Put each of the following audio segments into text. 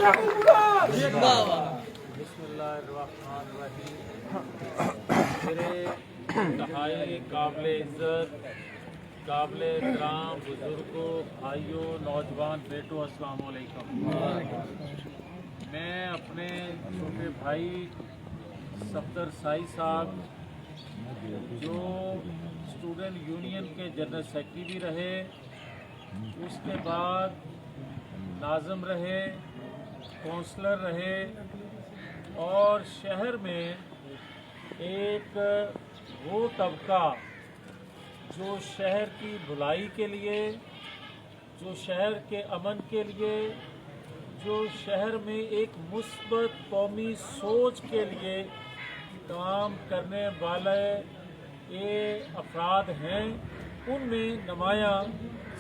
मेरे इंतहाई काबिल इज़्ज़त काबिल एहतराम बुजुर्गों, भाइयों, नौजवान बेटों, अस्सलाम वालेकुम। मैं अपने छोटे भाई सफदर साई साहब जो स्टूडेंट यूनियन के जनरल सेक्रेटरी भी रहे, उसके बाद नाज़िम रहे, काउंसलर रहे और शहर में एक वो तबका जो शहर की भलाई के लिए, जो शहर के अमन के लिए, जो शहर में एक मुस्बत कौमी सोच के लिए काम करने वाले ये अफराद हैं, उनमें नुमायाँ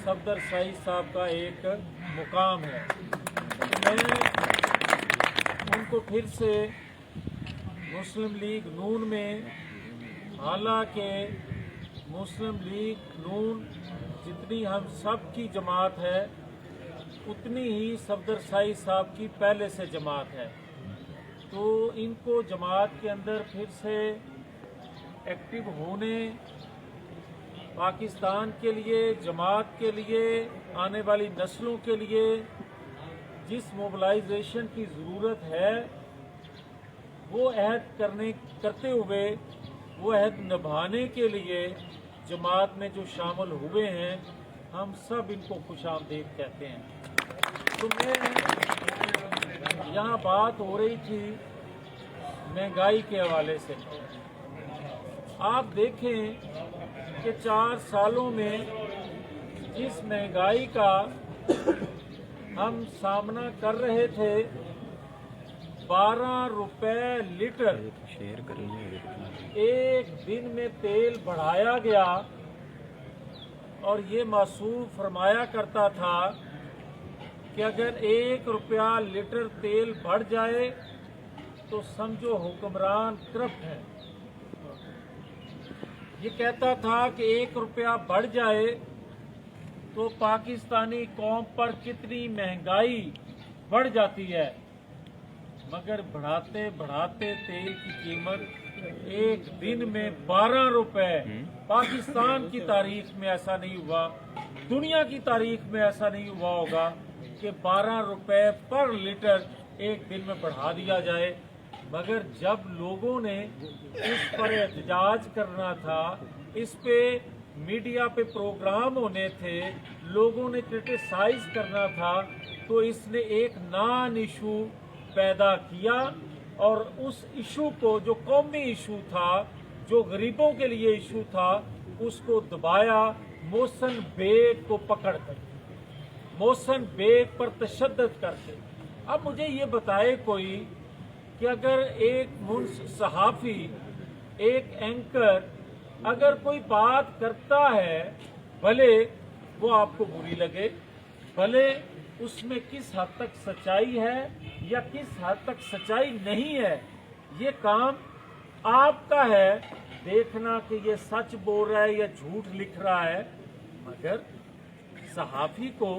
सफदर साई साहब का एक मुकाम है। मैं उनको फिर से मुस्लिम लीग नून में, हालांकि मुस्लिम लीग नून जितनी हम सब की जमात है उतनी ही सफदर साई साहब की पहले से जमात है, तो इनको जमात के अंदर फिर से एक्टिव होने, पाकिस्तान के लिए, जमात के लिए, आने वाली नस्लों के लिए जिस मोबिलाइजेशन की ज़रूरत है वो अहद करते हुए वो अहद निभाने के लिए जमात में जो शामिल हुए हैं, हम सब इनको खुशामदीद कहते हैं। तो मैं यहाँ बात हो रही थी महंगाई के हवाले से। आप देखें कि 4 सालों में जिस महंगाई का हम सामना कर रहे थे, 12 रुपए लीटर एक दिन में तेल बढ़ाया गया और ये मासूम फरमाया करता था कि अगर 1 रुपया लीटर तेल बढ़ जाए तो समझो हुक्मरान करप्ट है। ये कहता था कि 1 रुपया बढ़ जाए तो पाकिस्तानी कौम पर कितनी महंगाई बढ़ जाती है, मगर बढ़ाते बढ़ाते तेल की कीमत एक दिन में 12 रुपए, पाकिस्तान की तारीख में ऐसा नहीं हुआ, दुनिया की तारीख में ऐसा नहीं हुआ होगा कि 12 रुपए पर लीटर एक दिन में बढ़ा दिया जाए। मगर जब लोगों ने इस पर एहतजाज करना था, इस पे मीडिया पे प्रोग्राम होने थे, लोगों ने क्रिटिसाइज करना था, तो इसने एक नॉन इशू पैदा किया और उस इशू को, जो कौमी इशू था, जो गरीबों के लिए इशू था, उसको दबाया मोहसिन बेग को पकड़कर, मोहसिन बेग पर तशद्दुद करके। अब मुझे ये बताए कोई कि अगर एक सहाफ़ी, एक एंकर अगर कोई बात करता है, भले वो आपको बुरी लगे, भले उसमें किस हद तक सच्चाई है या किस हद तक सच्चाई नहीं है, ये काम आपका है देखना कि ये सच बोल रहा है या झूठ लिख रहा है। मगर सहाफ़ी को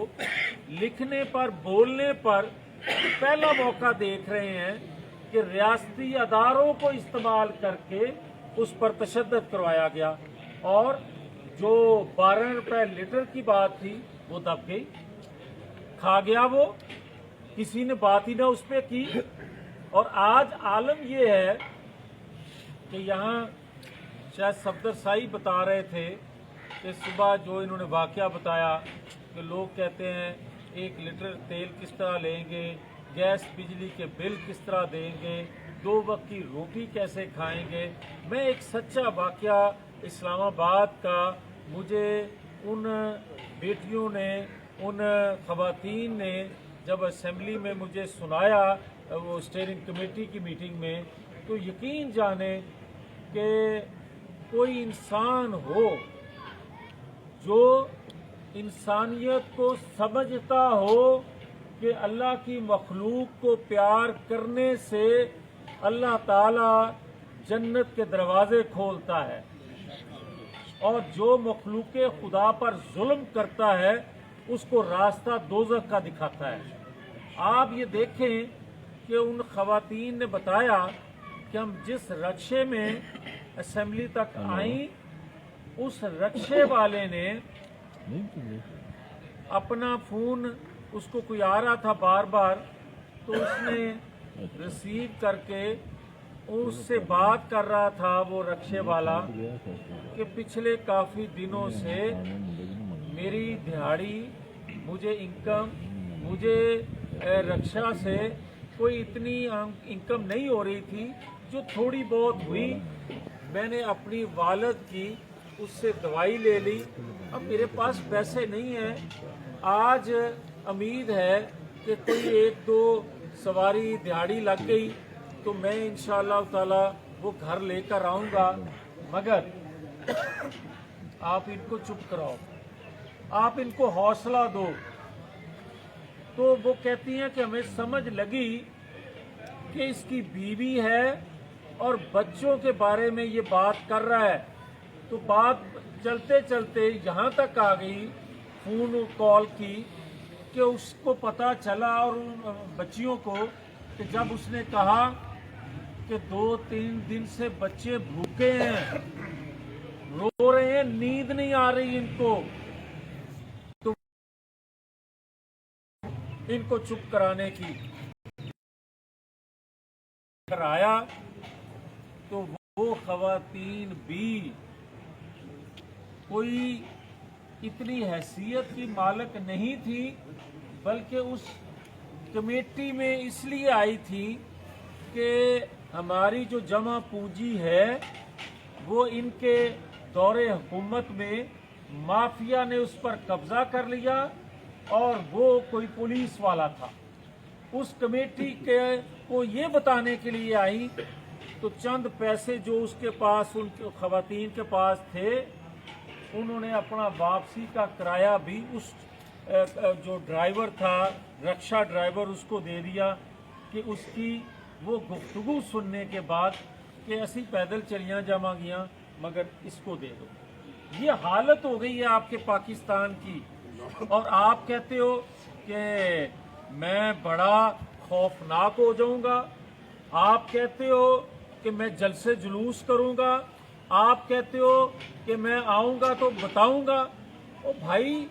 लिखने पर, बोलने पर पहला मौका देख रहे हैं कि रियासती अदारों को इस्तेमाल करके उस पर तशद्दुद करवाया गया और जो 12 रुपए लीटर की बात थी वो दब गई, खा गया वो, किसी ने बात ही ना उस पर की। और आज आलम ये है कि यहाँ शायद सफदर साई बता रहे थे कि सुबह जो इन्होंने वाकया बताया कि लोग कहते हैं 1 लीटर तेल किस तरह लेंगे, गैस बिजली के बिल किस तरह देंगे, 2 वक्त की रोटी कैसे खाएंगे। मैं एक सच्चा वाकया इस्लामाबाद का, मुझे उन बेटियों ने, उन ख़वातीन ने जब असेंबली में मुझे सुनाया, वो स्टीयरिंग कमेटी की मीटिंग में, तो यकीन जाने कि कोई इंसान हो जो इंसानियत को समझता हो कि अल्लाह की मखलूक को प्यार करने से अल्लाह ताला जन्नत के दरवाजे खोलता है और जो मखलूक खुदा पर जुल्म करता है उसको रास्ता दोज़ख का दिखाता है। आप ये देखें कि उन खवातीन ने बताया कि हम जिस रक्शे में असेंबली तक आई, उस रक्शे वाले ने अपना फोन, उसको कोई आ रहा था बार बार, तो उसने रिसीव करके उससे बात कर रहा था वो रक्शे वाला कि पिछले काफ़ी दिनों से मेरी दिहाड़ी, मुझे इनकम, मुझे रक्षा से कोई इतनी इनकम नहीं हो रही थी। जो थोड़ी बहुत हुई मैंने अपनी वालद की उससे दवाई ले ली। अब मेरे पास पैसे नहीं हैं। आज उम्मीद है कि कोई एक दो सवारी दिहाड़ी लग गई तो मैं इंशाअल्लाह ताला वो घर लेकर आऊँगा, मगर आप इनको चुप कराओ, आप इनको हौसला दो। तो वो कहती हैं कि हमें समझ लगी कि इसकी बीवी है और बच्चों के बारे में ये बात कर रहा है। तो बात चलते चलते यहाँ तक आ गई फोन कॉल की कि उसको पता चला और उन बच्चियों को कि जब उसने कहा कि 2-3 दिन से बच्चे भूखे हैं, रो रहे हैं, नींद नहीं आ रही इनको, तो इनको चुप कराने की कराया। तो वो खवातीन भी कोई इतनी हैसियत की मालिक नहीं थी, बल्कि उस कमेटी में इसलिए आई थी कि हमारी जो जमा पूंजी है वो इनके दौरे हुकूमत में माफिया ने उस पर कब्जा कर लिया और वो कोई पुलिस वाला था। उस कमेटी के को ये बताने के लिए आई, तो चंद पैसे जो उसके पास, उन खवातीन के पास थे, उन्होंने अपना वापसी का किराया भी उस जो ड्राइवर था, रक्षा ड्राइवर, उसको दे दिया कि उसकी वो गुफ्तगू सुनने के बाद कि असी पैदल चलियाँ जावांगियां, मगर इसको दे दो। ये हालत हो गई है आपके पाकिस्तान की। और आप कहते हो कि मैं बड़ा खौफनाक हो जाऊंगा, आप कहते हो कि मैं जलसे जुलूस करूंगा, आप कहते हो कि मैं आऊंगा तो बताऊंगा। ओ भाई,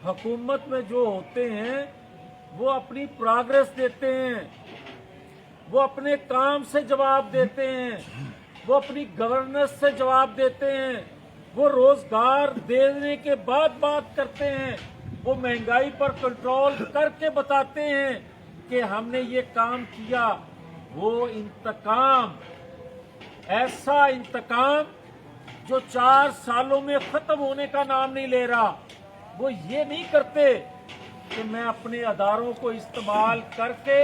हुकूमत में जो होते हैं वो अपनी प्रोग्रेस देते हैं, वो अपने काम से जवाब देते हैं, वो अपनी गवर्नेंस से जवाब देते हैं, वो रोजगार देने के बाद बात करते हैं, वो महंगाई पर कंट्रोल करके बताते हैं कि हमने ये काम किया। वो इंतकाम, ऐसा इंतकाम जो 4 सालों में खत्म होने का नाम नहीं ले रहा, वो ये नहीं करते कि मैं अपने अदारों को इस्तेमाल करके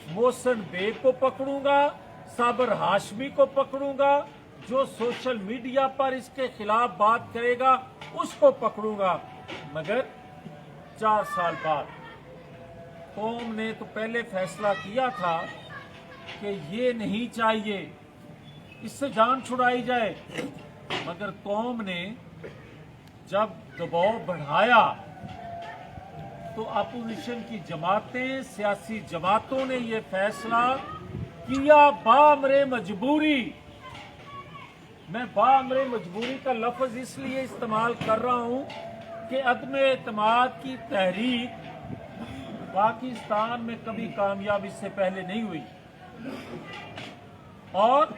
मोहसिन बेग को पकड़ूंगा, साबर हाशमी को पकड़ूंगा, जो सोशल मीडिया पर इसके खिलाफ बात करेगा उसको पकड़ूंगा। मगर 4 साल बाद कौम ने तो पहले फैसला किया था कि ये नहीं चाहिए, इससे जान छुड़ाई जाए, मगर कौम ने जब दबाव बढ़ाया तो अपोजिशन की जमातें, सियासी जमातों ने ये फैसला किया बामरे मजबूरी। मैं बामरे मजबूरी का लफ्ज इसलिए इस्तेमाल कर रहा हूं कि अदम एतमाद की तहरीक पाकिस्तान में कभी कामयाब इससे पहले नहीं हुई, और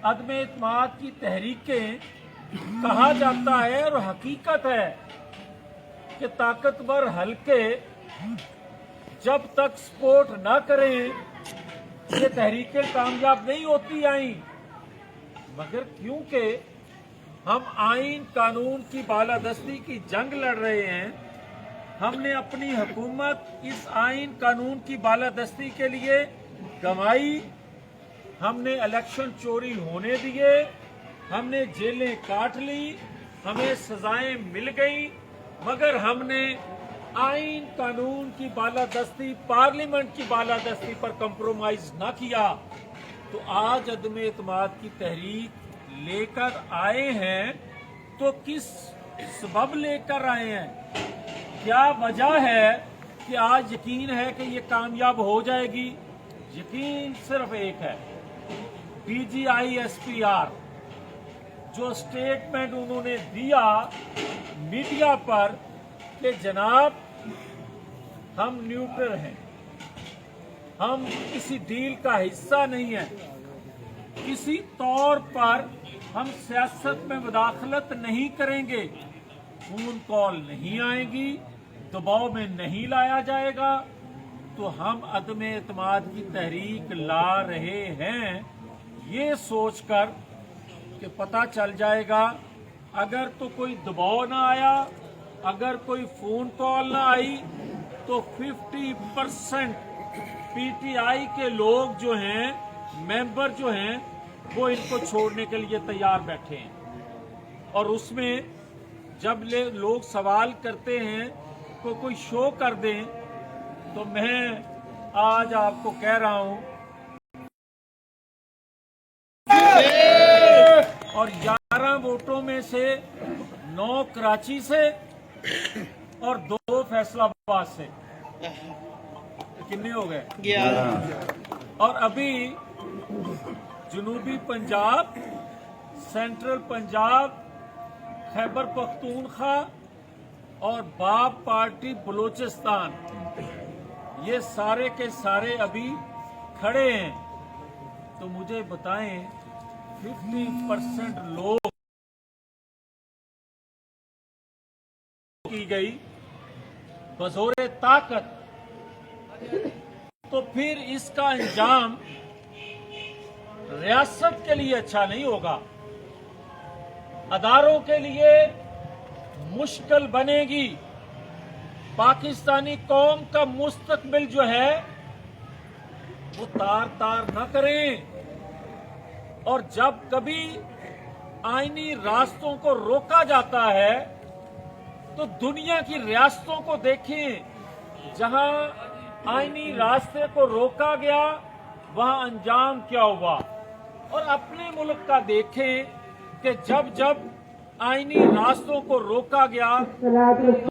अदम एतमाद की तहरीकें कहा जाता है और हकीकत है कि ताकतवर हलके जब तक सपोर्ट ना करें ये तहरीकें कामयाब नहीं होती आई। मगर क्योंकि हम आइन कानून की बालादस्ती की जंग लड़ रहे हैं, हमने अपनी हुकूमत इस आइन कानून की बालादस्ती के लिए गंवाई, हमने इलेक्शन चोरी होने दिए, हमने जेलें काट ली, हमें सजाएं मिल गई, मगर हमने आइन कानून की बालादस्ती, पार्लियामेंट की बालादस्ती पर कंप्रोमाइज ना किया। तो आज अदम एतमाद की तहरीक लेकर आए हैं, तो किस सबब लेकर आए हैं? क्या वजह है कि आज यकीन है कि ये कामयाब हो जाएगी। यकीन सिर्फ एक है, PGISPR जो स्टेटमेंट उन्होंने दिया मीडिया पर कि जनाब हम न्यूट्रल हैं, हम किसी डील का हिस्सा नहीं है, किसी तौर पर हम सियासत में मुदाखलत नहीं करेंगे, फोन कॉल नहीं आएगी, दबाव में नहीं लाया जाएगा, तो हम अदम एतमाद की तहरीक ला रहे हैं, ये सोचकर कि पता चल जाएगा अगर तो कोई दबाव ना आया, अगर कोई फोन कॉल ना आई, तो 50% PTI के लोग जो हैं, मेंबर जो हैं, वो इनको छोड़ने के लिए तैयार बैठे हैं। और उसमें जब लोग सवाल करते हैं को कोई शो कर दें, तो मैं आज आपको कह रहा हूं और 11 वोटों में से 9 कराची से और 2 फैसलाबाद से, कितने हो गए? 11। और अभी जनूबी पंजाब, सेंट्रल पंजाब, खैबर पख्तूनख्वा और बाप पार्टी बलूचिस्तान, ये सारे के सारे अभी खड़े हैं। तो मुझे बताएं 50% लोग की गई बज़ोरे ताकत, तो फिर इसका अंजाम रियासत के लिए अच्छा नहीं होगा, अदारों के लिए मुश्किल बनेगी। पाकिस्तानी कौम का मुस्तकबिल जो है वो तार तार न करें। और जब कभी आईनी रास्तों को रोका जाता है तो दुनिया की रियासतों को देखें, जहां आईनी रास्ते को रोका गया वहां अंजाम क्या हुआ, और अपने मुल्क का देखें कि जब जब आईनी रास्तों को रोका गया